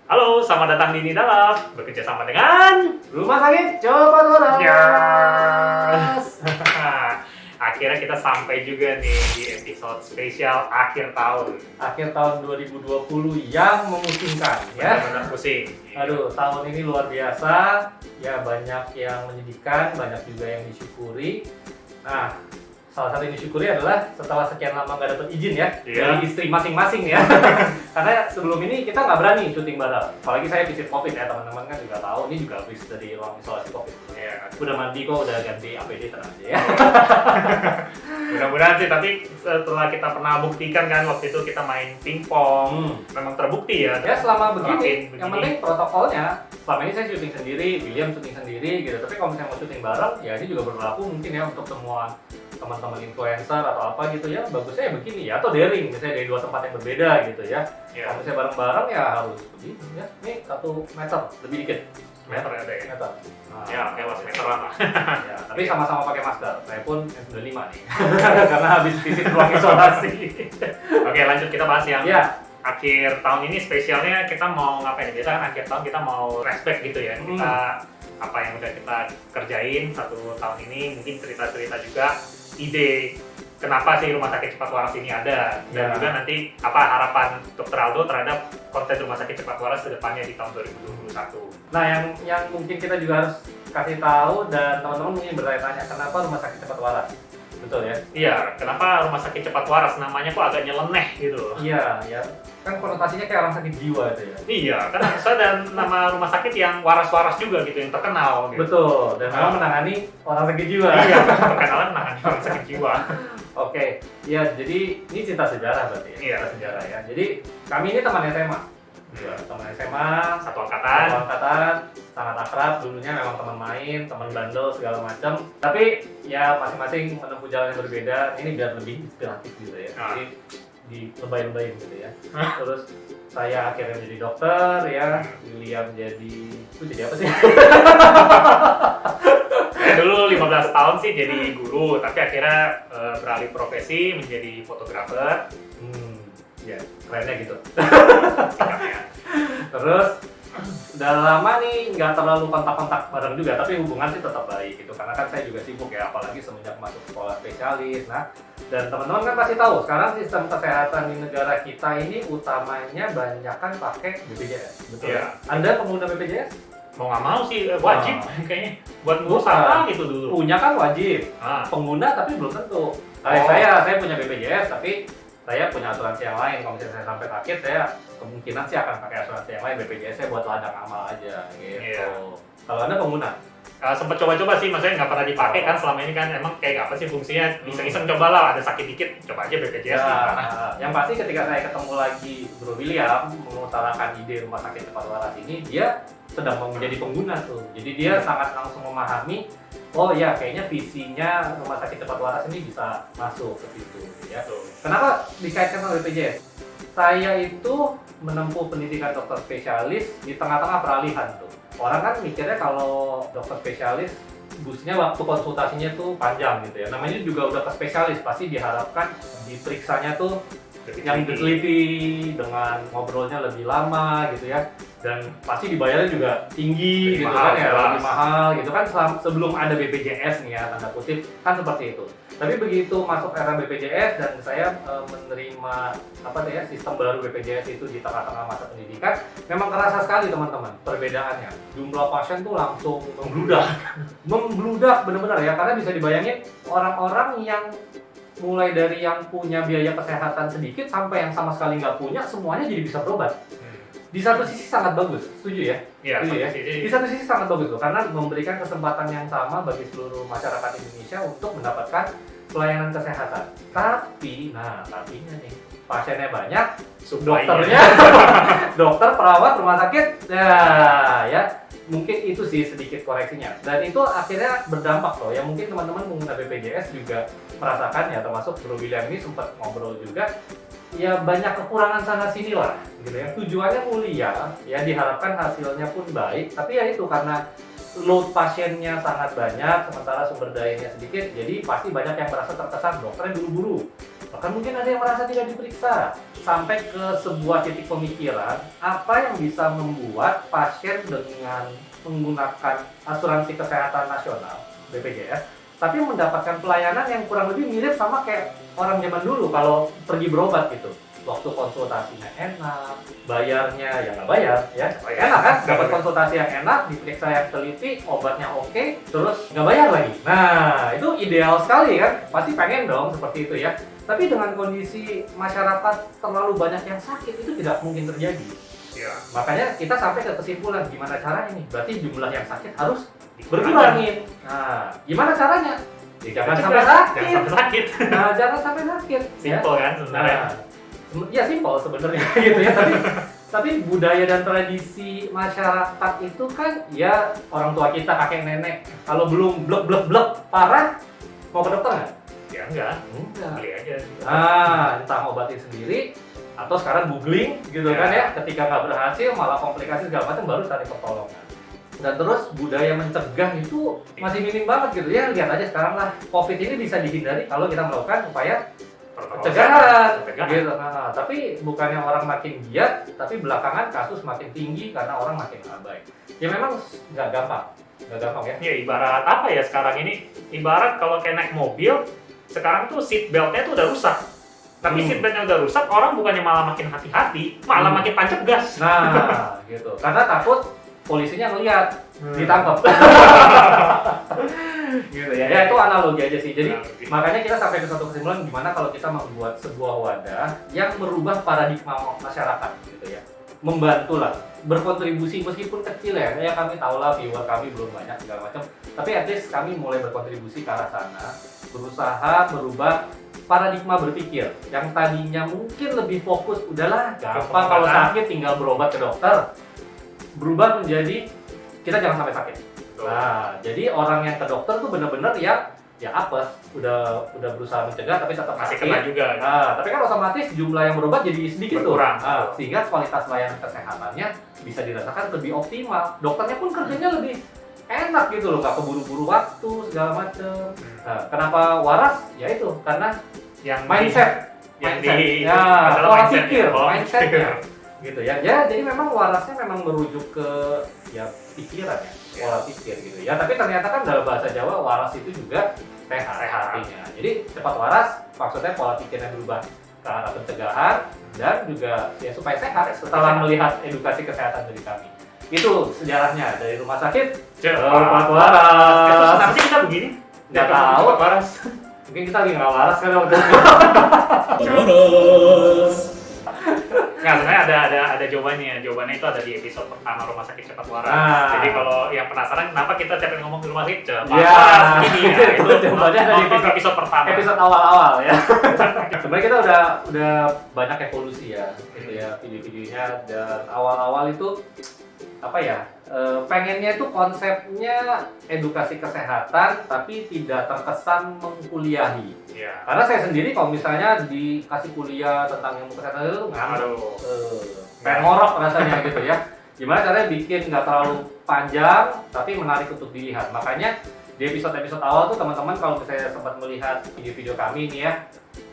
Halo, selamat datang di Nidalab, bekerja sama dengan Rumah Sakit Cepat Waras. Yes. Akhirnya kita sampai juga nih di episode spesial akhir tahun. Akhir tahun 2020 yang memusingkan ya. Benar-benar pusing. Aduh, tahun ini luar biasa. Ya, banyak yang menyedihkan, banyak juga yang disyukuri. Nah, salah satu yang disyukuri adalah setelah sekian lama nggak dapat izin ya dari istri masing-masing ya. Karena sebelum ini kita nggak berani syuting bareng. Apalagi saya visit COVID ya, teman-teman kan juga tahu. Ini juga habis dari ruang isolasi COVID. Ya. Udah mandi kok, udah ganti APD tenang aja ya. Mudah-mudahan sih, tapi setelah kita pernah buktikan kan waktu itu kita main pingpong, memang terbukti ya. Ya selama begini, begini. yang penting protokolnya. Selama ini saya syuting sendiri, William syuting sendiri gitu. Tapi kalau misalnya mau syuting bareng, ya ini juga berlaku mungkin ya untuk semua teman-teman influencer atau apa gitu ya. Bagusnya ya begini ya, atau daring misalnya dari dua tempat yang berbeda gitu ya. Kalau misalnya bareng-bareng ya harus begini ya. Ini 1 meter lebih dikit. Meter ada ya. Meter. Nah, Ya, oke lah meteran lah. ya, tapi sama-sama pakai masker. Saya pun N95 nih. Karena habis visit ruang isolasi. Oke, lanjut kita bahas yang Ya. akhir tahun ini spesialnya kita mau ngapain? Biasa kan akhir tahun kita mau respect gitu ya. Kita apa yang udah kita kerjain 1 tahun ini, mungkin cerita-cerita juga ide kenapa sih Rumah Sakit Cepat Waras ini ada, dan juga nanti apa harapan Dr. Aldo terhadap konten Rumah Sakit Cepat Waras ke depannya di tahun 2021. Nah, yang mungkin kita juga harus kasih tahu dan teman-teman mungkin bertanya-tanya kenapa Rumah Sakit Cepat Waras? Betul ya? Iya, kenapa Rumah Sakit Cepat Waras namanya kok agak nyeleneh gitu loh. Iya, ya. Kan konotasinya kayak orang sakit jiwa itu ya. Iya, kan saya dan nama rumah sakit yang waras-waras juga gitu, yang terkenal gitu. Betul, dan memang menangani orang sakit jiwa. Iya, perkenalan menangani orang sakit jiwa. Oke, ya jadi ini cerita sejarah berarti ya. Iya. Cerita sejarah ya. Jadi kami ini teman SMA. Iya. Teman SMA, Satu angkatan. satu angkatan, sangat akrab, dulunya memang teman main, teman bandel segala macam. Tapi ya masing-masing menempuh jalan yang berbeda. Ini biar lebih inspiratif gitu ya. Jadi di lebay-lebayin gitu ya. Terus saya akhirnya menjadi dokter ya, William jadi apa sih? Saya dulu 15 tahun sih jadi guru, tapi akhirnya beralih profesi menjadi fotografer. Ya, kerennya gitu. Sikapnya. Terus udah lama nih nggak terlalu kontak-kontak bareng juga, tapi hubungan sih tetap baik gitu. Karena kan saya juga sibuk ya, apalagi semenjak masuk sekolah spesialis. Nah, dan teman-teman kan pasti tahu sekarang sistem kesehatan di negara kita ini utamanya banyak kan pakai BPJS, betul? Iya. Anda pengguna BPJS? Mau nggak mau sih wajib kayaknya buat ngurus apa gitu dulu. Punya kan wajib, pengguna tapi belum tentu. Saya punya BPJS tapi saya punya asuransi yang lain. Kalau misalnya saya sampai sakit, saya kemungkinan sih akan pakai asuransi yang lain. BPJS saya buat ladang amal aja gitu. Iya. Kalau Anda pengguna? Sempat coba-coba sih, maksudnya nggak pernah dipakai kan selama ini kan, emang kayak apa sih fungsinya, iseng-iseng cobalah, ada sakit dikit, coba aja BPJS. Yang pasti ketika saya ketemu lagi Bro William mengutarakan ide Rumah Sakit Cepat Waras ini, dia sedang menjadi pengguna tuh. Jadi dia sangat langsung memahami, oh ya kayaknya visinya Rumah Sakit Cepat Waras ini bisa masuk ke situ ya. Kenapa dikaitkan sama BPJS? Saya itu menempuh pendidikan dokter spesialis di tengah-tengah peralihan tuh. Orang kan mikirnya kalau dokter spesialis busnya waktu konsultasinya tuh panjang gitu ya. Namanya juga udah ke spesialis, pasti diharapkan diperiksanya tuh yang diteliti dengan ngobrolnya lebih lama gitu ya. Dan pasti dibayarnya juga tinggi lebih gitu mahal, kan ya, lebih mahal gitu kan sebelum ada BPJS nih ya, tanda kutip kan seperti itu. Tapi begitu masuk era BPJS dan saya menerima sistem baru BPJS itu di tengah-tengah masa pendidikan, memang kerasa sekali teman-teman perbedaannya. Jumlah pasien tuh langsung membludak benar-benar ya, karena bisa dibayangin orang-orang yang mulai dari yang punya biaya kesehatan sedikit sampai yang sama sekali nggak punya, semuanya jadi bisa berobat. Di satu sisi sangat bagus, setuju ya? Iya, Di satu sisi sangat bagus loh, karena memberikan kesempatan yang sama bagi seluruh masyarakat Indonesia untuk mendapatkan pelayanan kesehatan. Tapi, tapinya nih, pasiennya banyak, dokternya, dokter, perawat, rumah sakit, ya mungkin itu sih sedikit koreksinya. Dan itu akhirnya berdampak loh, ya mungkin teman-teman pengguna BPJS juga merasakan ya, termasuk Bro William ini sempat ngobrol juga, ya banyak kekurangan sana sini lah gitu ya. Tujuannya mulia ya, diharapkan hasilnya pun baik, tapi ya itu karena load pasiennya sangat banyak sementara sumber dayanya sedikit, jadi pasti banyak yang merasa terkesan dokternya buru-buru Bahkan mungkin ada yang merasa tidak diperiksa. Sampai ke sebuah titik pemikiran, apa yang bisa membuat pasien dengan menggunakan asuransi kesehatan nasional, BPJS, tapi mendapatkan pelayanan yang kurang lebih mirip sama kayak orang zaman dulu kalau pergi berobat gitu. Waktu konsultasinya enak, bayarnya ya nggak bayar, ya enak kan? Dapat konsultasi yang enak, diperiksa yang teliti, obatnya oke, terus nggak bayar lagi. Nah, itu ideal sekali kan? Pasti pengen dong seperti itu ya. Tapi dengan kondisi masyarakat terlalu banyak yang sakit itu tidak mungkin terjadi. Ya. Makanya kita sampai ke kesimpulan gimana caranya nih? Berarti jumlah yang sakit harus berkurangin. Nah, gimana caranya? Ya, jangan sampai sakit. Jangan sampai sakit. Nah, jangan sampai sakit. Simpel kan sebenarnya. Ya simpel sebenarnya gitu ya. Tapi budaya dan tradisi masyarakat itu kan ya orang tua kita, kakek nenek kalau belum blek parah mau ke dokter nggak? Ya enggak. Enggak. Beli aja. Entah ngobatin sendiri atau sekarang googling gitu kan ya. Ketika nggak berhasil malah komplikasi segala macam baru cari pertolongan. Dan terus budaya mencegah itu masih minim banget gitu ya. Lihat aja sekarang lah, COVID ini bisa dihindari kalau kita melakukan upaya pencegahan gitu. Nah, tapi bukannya orang makin giat, tapi belakangan kasus makin tinggi karena orang makin abai. Ya memang nggak gampang ya. Ya ibarat apa ya sekarang ini? Ibarat kalau kayak naik mobil, sekarang tuh seat beltnya tuh udah rusak. Tapi seat beltnya udah rusak, orang bukannya malah makin hati-hati, malah makin tancap gas. Nah, gitu. Karena takut polisinya ngelihat, ditangkap. Gitu ya. Ya itu analogi aja sih. Jadi makanya kita sampai ke satu kesimpulan gimana kalau kita membuat sebuah wadah yang merubah paradigma masyarakat gitu ya. Membantulah, berkontribusi meskipun kecil ya. Ya kami tahu lah viewer kami belum banyak segala macam. Tapi at least kami mulai berkontribusi ke arah sana, berusaha merubah paradigma berpikir yang tadinya mungkin lebih fokus udahlah gampang kalau sakit tinggal berobat ke dokter, berubah menjadi kita jangan sampai sakit. Nah, jadi orang yang ke dokter tuh benar-benar ya apes, udah berusaha mencegah tapi tetap masih sakit. kena juga. Nah, tapi kan otomatis jumlah yang berobat jadi sedikit berkurang. Nah, sehingga kualitas layanan kesehatannya bisa dirasakan lebih optimal. Dokternya pun kerjanya lebih enak gitu loh, nggak keburu-buru waktu segala macam. Nah, kenapa waras? Ya itu karena yang mindset. Pola pikir, mindsetnya. Gitu ya. Ya, jadi memang warasnya memang merujuk ke ya pikiran ya. Pola pikir gitu ya, tapi ternyata kan dalam bahasa Jawa waras itu juga sehat artinya. Jadi cepat waras maksudnya pola pikirnya berubah ke arah pencegahan dan juga ya supaya sehat setelah melihat edukasi kesehatan dari kami. Itu sejarahnya dari rumah sakit cepat waras. Kenapa sih kita begini? Nggak tahu. Cepat waras. Mungkin kita lagi nggak waras kan waktu itu. Nggak, sebenarnya ada jawabannya. Jawabannya itu ada di episode pertama Rumah Sakit Cepat Waras. Jadi kalau yang penasaran kenapa kita tiap kali ngomong di rumah sakit cepat waras ini ya, itu jawabannya ada di episode pertama. Episode awal-awal ya. Sebenarnya kita udah banyak evolusi ya, gitu ya video-videonya, dan awal-awal itu apa ya? Pengennya itu konsepnya edukasi kesehatan tapi tidak terkesan mengkuliahi. Ya. Karena saya sendiri kalau misalnya dikasih kuliah tentang ilmu kesehatan itu ngantuk, pengen ngorok rasanya gitu ya. Gimana caranya bikin nggak terlalu panjang tapi menarik untuk dilihat. Makanya di episode-episode awal tuh teman-teman kalau misalnya sempat melihat video-video kami nih ya,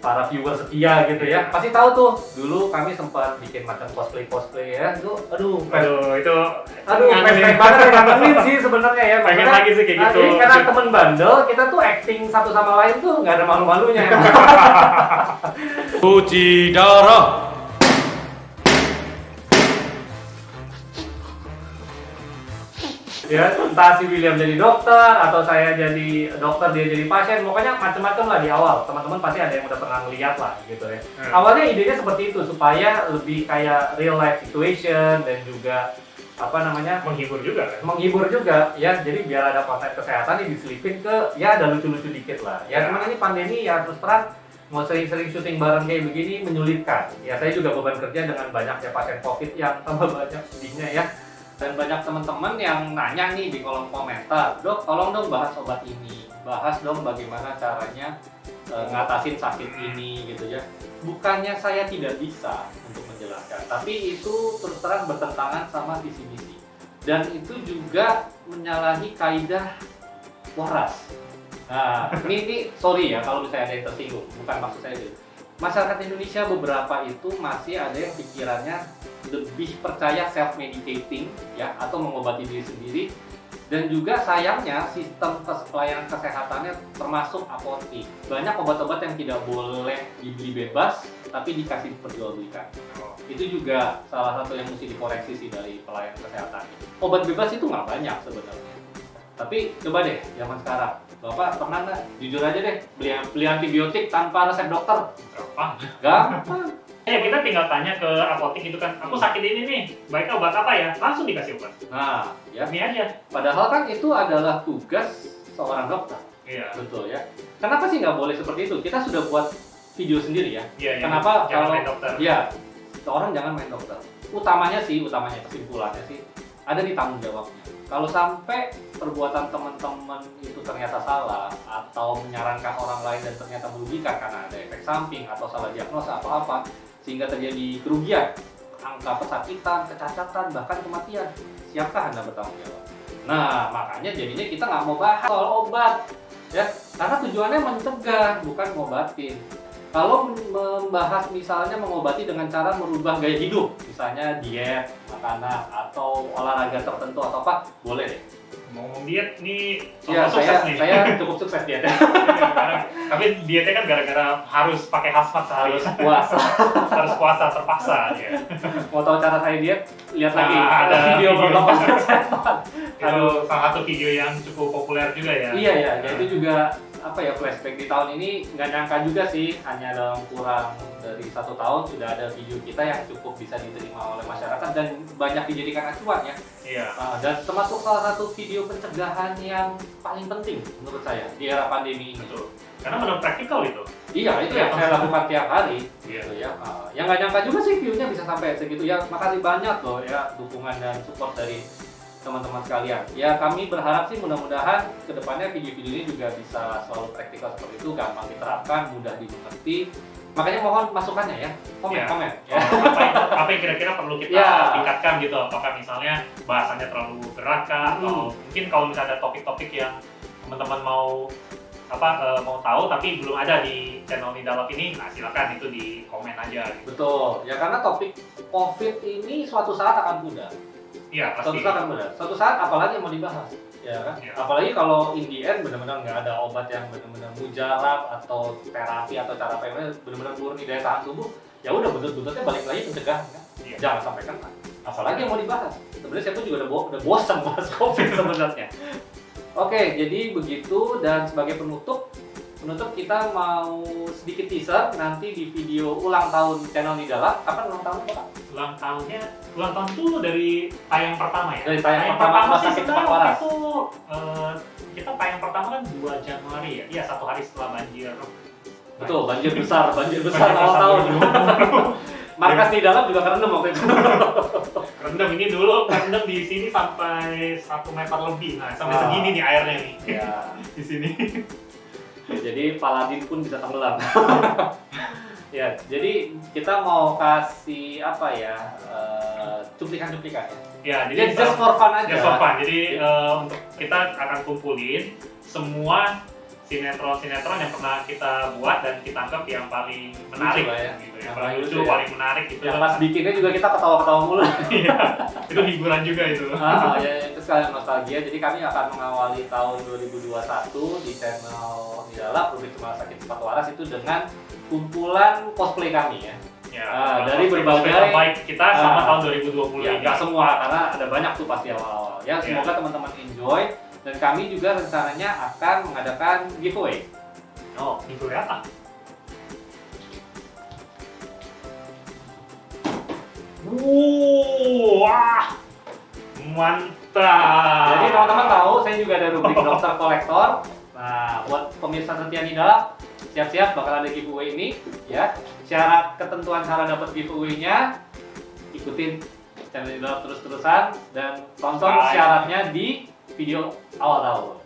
para viewer setia gitu ya, pasti tahu tuh dulu kami sempat bikin macam cosplay ya. Itu aduh pengen banget ngangenin sih sebenarnya ya. Pengen lagi sih kayak gitu. Jadi karena temen bandel, kita tuh acting satu sama lain tuh nggak ada malu-malunya. Cuci darah. Ya, entah si William jadi dokter atau saya jadi dokter dia jadi pasien, pokoknya macam-macam lah di awal. Teman-teman pasti ada yang udah pernah ngeliat lah gitu ya. Awalnya idenya seperti itu supaya lebih kayak real life situation dan juga menghibur juga ya. Jadi biar ada konten kesehatan yang diselipin ke ya ada lucu-lucu dikit lah. Ya cuman ini pandemi ya terus terang mau sering-sering syuting bareng kayak begini menyulitkan. Ya saya juga beban kerja dengan banyaknya pasien COVID yang tambah banyak sedihnya ya. Dan banyak teman-teman yang nanya nih di kolom komentar, "Dok, tolong dong bahas obat ini, bahas dong bagaimana caranya ngatasin sakit ini," gitu ya. Bukannya saya tidak bisa untuk menjelaskan, tapi itu terus terang bertentangan sama visi misi. Dan itu juga menyalahi kaidah waras. Nah, ini sorry ya kalau misalnya ada yang tersinggung, bukan maksud saya gitu. masyarakat Indonesia beberapa itu masih ada yang pikirannya lebih percaya self-medicating ya, atau mengobati diri sendiri. Dan juga sayangnya sistem pelayanan kesehatannya termasuk apotik. Banyak obat-obat yang tidak boleh dibeli bebas, tapi dikasih diperjualbelikan. Itu juga salah satu yang mesti dikoreksi sih dari pelayanan kesehatan. Obat bebas itu nggak banyak sebenarnya. Tapi coba deh, zaman sekarang, Bapak pernah nggak, jujur aja deh, beli antibiotik tanpa resep dokter? Gampang. Ya kita tinggal tanya ke apotik itu kan, aku sakit ini nih, baiknya obat apa ya? Langsung dikasih obat. Nah, ya. Ini aja. Padahal kan itu adalah tugas seorang dokter. Iya. Betul ya. Kenapa sih nggak boleh seperti itu? Kita sudah buat video sendiri ya. Iya. Kenapa jangan kalau main dokter? ya, orang jangan main dokter. Utamanya kesimpulannya sih ada di tanggung jawabnya. Kalau sampai perbuatan teman-teman itu ternyata salah atau menyarankan orang lain dan ternyata merugikan karena ada efek samping atau salah diagnosa atau apa, sehingga terjadi kerugian, angka pesakitan, kecacatan, bahkan kematian, siapkah Anda bertanggung jawab? Nah, makanya jadinya kita nggak mau bahas soal obat, ya, karena tujuannya mencegah, bukan ngobatin. Kalau membahas misalnya mengobati dengan cara merubah gaya hidup, misalnya diet, makanan, atau olahraga tertentu atau apa, boleh deh. Ngomong diet nih, Ya, sukses nih. saya cukup sukses dietnya. Tapi dietnya kan gara-gara harus pakai hazmat sehari. Harus puasa terpaksa ya. Mau tahu cara saya diet? Lihat Nah, lagi ada video video. protokol kesehatan. Itu salah satu video yang cukup populer juga ya. Iya ya, itu juga apa ya, flashback di tahun ini nggak nyangka juga sih, hanya dalam kurang dari 1 tahun sudah ada video kita yang cukup bisa diterima oleh masyarakat dan banyak dijadikan acuan ya. Iya. Dan termasuk salah satu video pencegahan yang paling penting menurut saya di era pandemi ini. Betul. Karena menurut praktikal itu. Iya, itu yang saya lakukan tiap hari. Iya. Gitu ya. Yang nggak nyangka juga sih view-nya bisa sampai segitu ya. Makasih banyak loh ya dukungan dan support dari teman-teman sekalian. Ya, kami berharap sih mudah-mudahan kedepannya video-video ini juga bisa selalu praktikal seperti itu, gampang diterapkan, mudah dimengerti. Makanya mohon masukannya ya, komen. Ya. Apa yang kira-kira perlu kita tingkatkan gitu? Apakah misalnya bahasanya terlalu berat kah? Atau mungkin kalau misalnya ada topik-topik yang teman-teman mau mau tahu tapi belum ada di channel Nidalab ini, nah silakan itu di komen aja. Gitu. Betul. Ya, karena topik COVID ini suatu saat akan pudar. Iya, pasti. Suatu saat apalagi yang mau dibahas, ya kan? Ya. Apalagi kalau in the end benar-benar nggak ada obat yang benar-benar mujarab atau terapi atau cara apa yang benar-benar murni daya tahan tubuh, ya udah betul-betulnya balik lagi pencegahan kan? Ya. Jangan sampai kena. Apalagi yang mau dibahas. Sebenarnya saya pun juga udah bosan bahas COVID sebenarnya. Oke, jadi begitu, dan sebagai penutup kita mau sedikit teaser nanti di video ulang tahun channel Nidalab. Kapan ulang tahun Pak? Ulang tahun itu dari tayang pertama ya? Dari tayang pertama sih Sakit Cepat sebenarnya Waras. itu kita tayang pertama kan 2 Januari ya? Iya, 1 hari setelah banjir. Betul, banjir besar awal tahun. Markas Nidalab juga kerendam waktu itu. Rendam ini dulu, rendam di sini sampai 1 meter lebih. Nah, sampai segini nih airnya nih. Ya. Di sini. Ya, jadi Paladin pun bisa tenggelam. Ya, jadi kita mau kasih apa ya, cuplikan-cuplikan ya. Ya, Jadi just for fun aja. Just for fun. Jadi untuk kita akan kumpulin semua sinetron-sinetron yang pernah kita buat dan kita anggap yang paling menarik, Lucu lah ya. gitu ya. Yang Paling paling lucu, lucu ya. paling menarik gitu. Yang pas bikinnya juga kita ketawa-ketawa mulu. Iya, itu hiburan juga itu. Ya, itu sekalian nostalgia. Jadi kami akan mengawali tahun 2021 di channel Nidalab Rubrik Rumah Sakit Cepat Waras itu dengan kumpulan cosplay kami ya. Ya, dari berbagai terbaik kita sama tahun 2020 ya, ini. nggak semua, karena ada banyak tuh pasti awal-awal. Ya, semoga teman-teman enjoy, dan kami juga rencananya akan mengadakan giveaway. Oh, giveaway apa? Wah, mantap. Jadi teman-teman tahu, saya juga ada rubrik dokter kolektor. Nah, buat pemirsa setia Nidalab, siap-siap bakal ada giveaway ini ya. Syarat ketentuan cara dapat giveaway-nya, ikutin channel Nidalab terus-terusan dan tonton syaratnya di video awal tahun.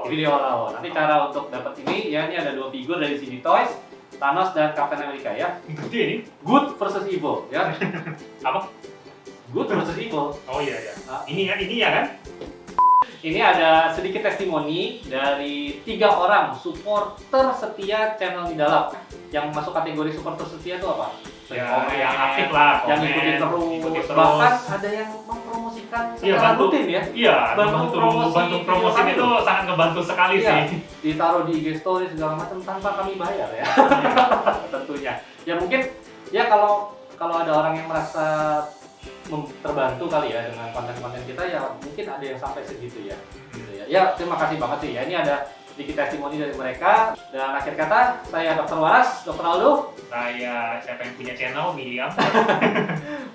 Video awal. Nanti cara untuk dapat ini ya, ini ada 2 figur dari CD Toys, Thanos dan Captain America ya. Gede ini? Good versus evil ya. Apa? Good versus evil. Oh iya. Ini ya kan? Ini ada sedikit testimoni dari 3 orang supporter setia channel Midalab. Yang masuk kategori supporter setia itu apa? Ya, yang aktif lah, yang komen, ikutin ikutin terus. Bahkan ada yang mempromosikan Iya, secara bantu. rutin ya. Iya, Bantu bantu promosi video itu kami. sangat ngebantu sekali Iya. sih. Ditaruh di IG story segala macam tanpa kami bayar ya. Tentunya. Ya mungkin ya kalau ada orang yang merasa terbantu kali ya dengan konten-konten kita, ya mungkin ada yang sampai segitu ya. Gitu ya. Ya terima kasih banget sih ya. Ini ada sedikit testimoni dari mereka. Dan akhir kata, saya Dr. Waras, Dr. Aldo. Saya siapa yang punya channel, William.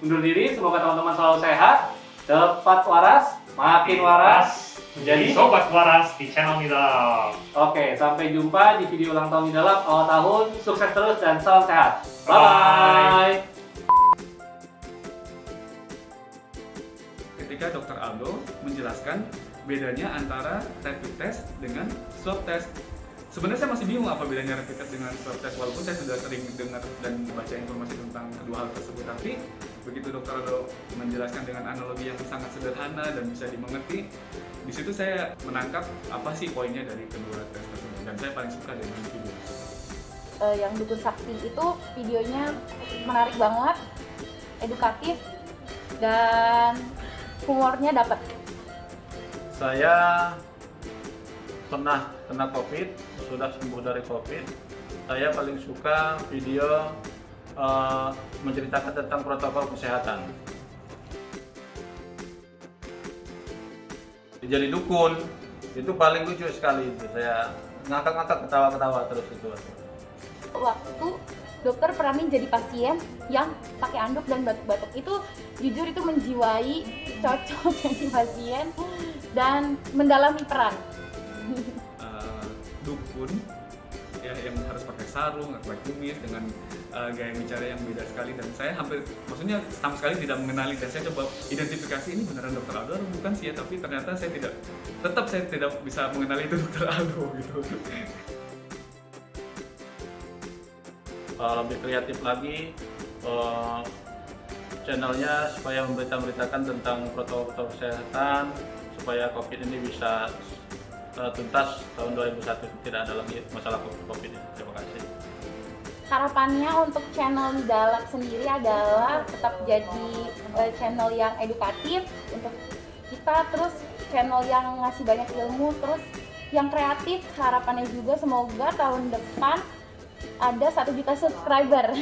Undur diri, semoga teman-teman selalu sehat, cepat waras, makin waras, Jadi menjadi sobat waras di channel Midalab. Oke, sampai jumpa di video ulang tahun Midalab awal tahun. Sukses terus dan salam sehat. Bye. Bye. Ketika Dr. Aldo menjelaskan bedanya antara rapid test dengan swab test. Sebenarnya saya masih bingung apa bedanya rapid test dengan swab test, walaupun saya sudah sering dengar dan baca informasi tentang kedua hal tersebut. Tapi begitu Dr. Aldo menjelaskan dengan analogi yang sangat sederhana dan bisa dimengerti, di situ saya menangkap apa sih poinnya dari kedua tes tersebut. Dan saya paling suka dengan video. Yang Dukun Sakti itu videonya menarik banget, edukatif, dan humornya dapat. Saya pernah kena COVID, sudah sembuh dari COVID. Saya paling suka video menceritakan tentang protokol kesehatan. Jadi dukun itu paling lucu sekali itu. Saya ngakak-ngakak, ketawa-ketawa terus itu. Waktu dokter peranin jadi pasien yang pakai anduk dan batuk-batuk, itu jujur itu menjiwai, cocok jadi pasien dan mendalami peran. Dukun ya yang harus pakai sarung, pakai kumis dengan gaya bicara yang beda sekali, dan saya hampir, maksudnya sama sekali tidak mengenali, dan saya coba identifikasi ini beneran Dr. Aldo atau bukan sih ya, tapi ternyata saya tidak bisa mengenali itu Dr. Aldo gitu. Lebih kreatif lagi channelnya supaya memberitakan tentang protokol kesehatan supaya COVID ini bisa tuntas tahun 2001, tidak ada lagi masalah COVID ini. Terima kasih. Harapannya untuk channel Midalab sendiri adalah tetap jadi channel yang edukatif untuk kita, terus channel yang ngasih banyak ilmu, terus yang kreatif. Harapannya juga semoga tahun depan ada 1 juta subscriber.